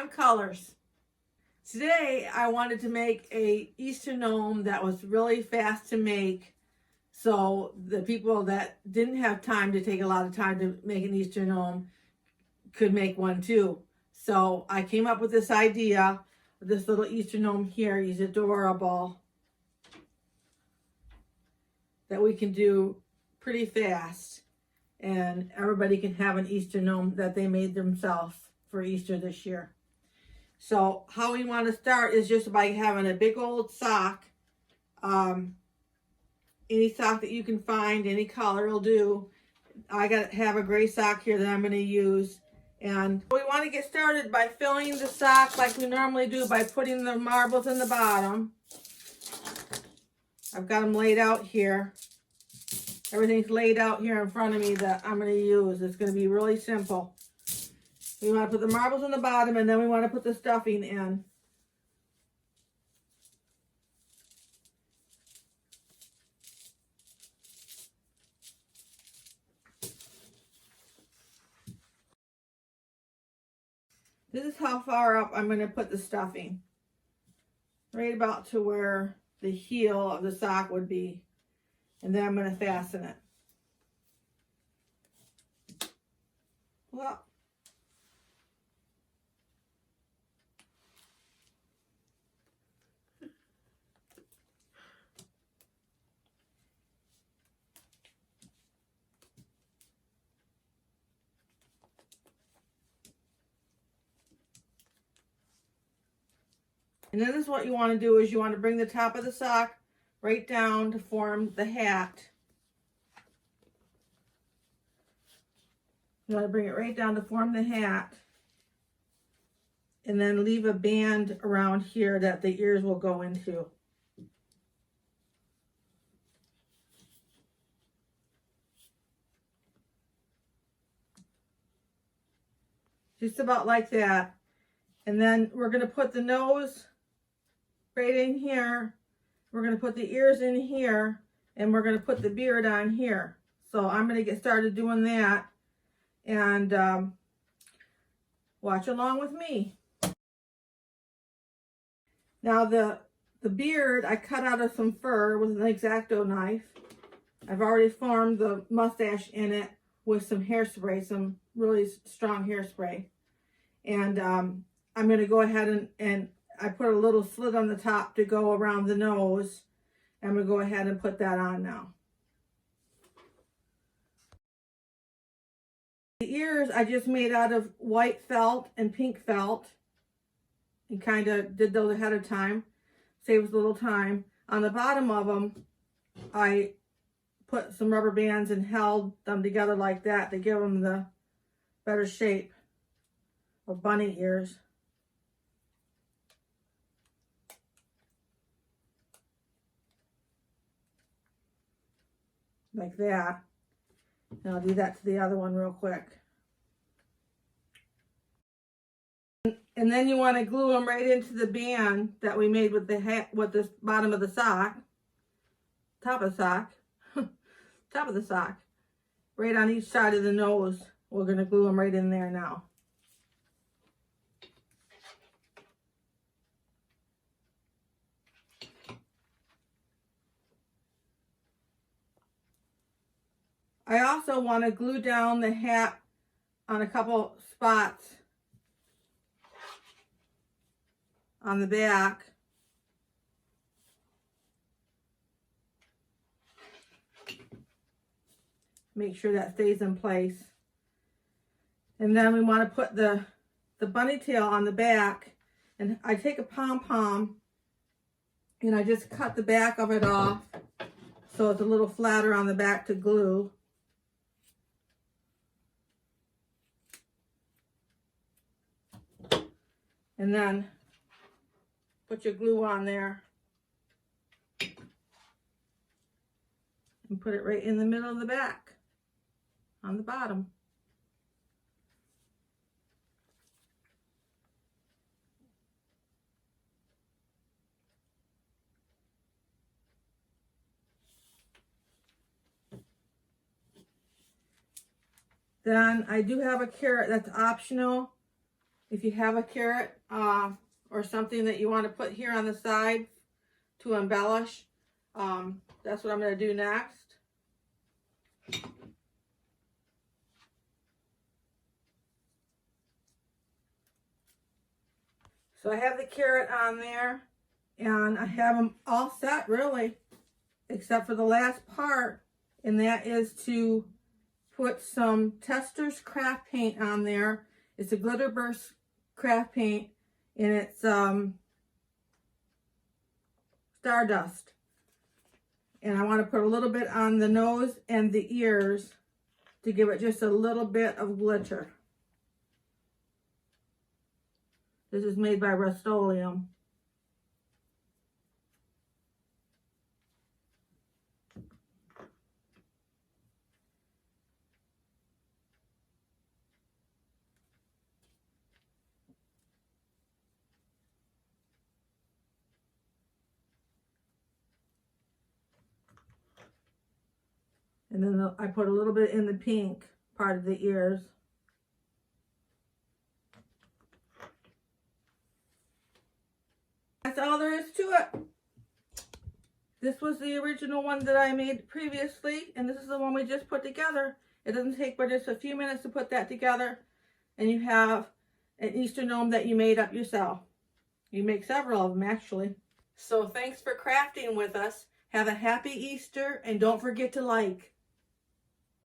on colors. Today I wanted to make a Easter GNOME that was really fast to make, so the people that didn't have time to take a lot of time to make an Easter GNOME could make one too. So I came up with this idea, this little Easter GNOME here. He's adorable, that we can do pretty fast, and everybody can have an Easter GNOME that they made themselves for Easter this year. So how we want to start is just by having a big old sock. Any sock that you can find, any color will do. I have a gray sock here that I'm going to use. And we want to get started by filling the sock like we normally do by putting the marbles in the bottom. I've got them laid out here. Everything's laid out here in front of me that I'm going to use. It's going to be really simple. We want to put the marbles in the bottom, and then we want to put the stuffing in. This is how far up I'm going to put the stuffing. Right about to where the heel of the sock would be. And then I'm going to fasten it. Well, and then this is what you want to do is you want to bring the top of the sock right down to form the hat. You want to bring it right down to form the hat. And then leave a band around here that the ears will go into. Just about like that. And then we're going to put the nose right in here. We're going to put the ears in here, and we're going to put the beard on here. So I'm going to get started doing that, and watch along with me. Now the beard I cut out of some fur with an X-Acto knife. I've already formed the mustache in it with some hairspray, some really strong hairspray. And I'm going to go ahead and I put a little slit on the top to go around the nose. I'm going to go ahead and put that on now. The ears I just made out of white felt and pink felt, and kind of did those ahead of time. Saves a little time. On the bottom of them, I put some rubber bands and held them together like that to give them the better shape of bunny ears. Like that. And I'll do that to the other one real quick. And then you want to glue them right into the band that we made with the hat, with the bottom of the sock, top of the sock, top of the sock, right on each side of the nose. We're going to glue them right in there now. I also want to glue down the hat on a couple spots on the back. Make sure that stays in place. And then we want to put the bunny tail on the back. And I take a pom-pom and I just cut the back of it off so it's a little flatter on the back to glue. And then put your glue on there and put it right in the middle of the back on the bottom. Then I do have a carrot that's optional. If you have a carrot or something that you want to put here on the side to embellish, that's what I'm going to do next. So I have the carrot on there, and I have them all set really, except for the last part, and that is to put some Testors craft paint on there. It's a glitter burst craft paint, and it's Stardust. And I want to put a little bit on the nose and the ears to give it just a little bit of glitter. This is made by Rust-Oleum. And then I put a little bit in the pink part of the ears. That's all there is to it. This was the original one that I made previously, and this is the one we just put together. It doesn't take but just a few minutes to put that together, and you have an Easter gnome that you made up yourself. You make several of them, actually. So thanks for crafting with us. Have a happy Easter, and don't forget to like.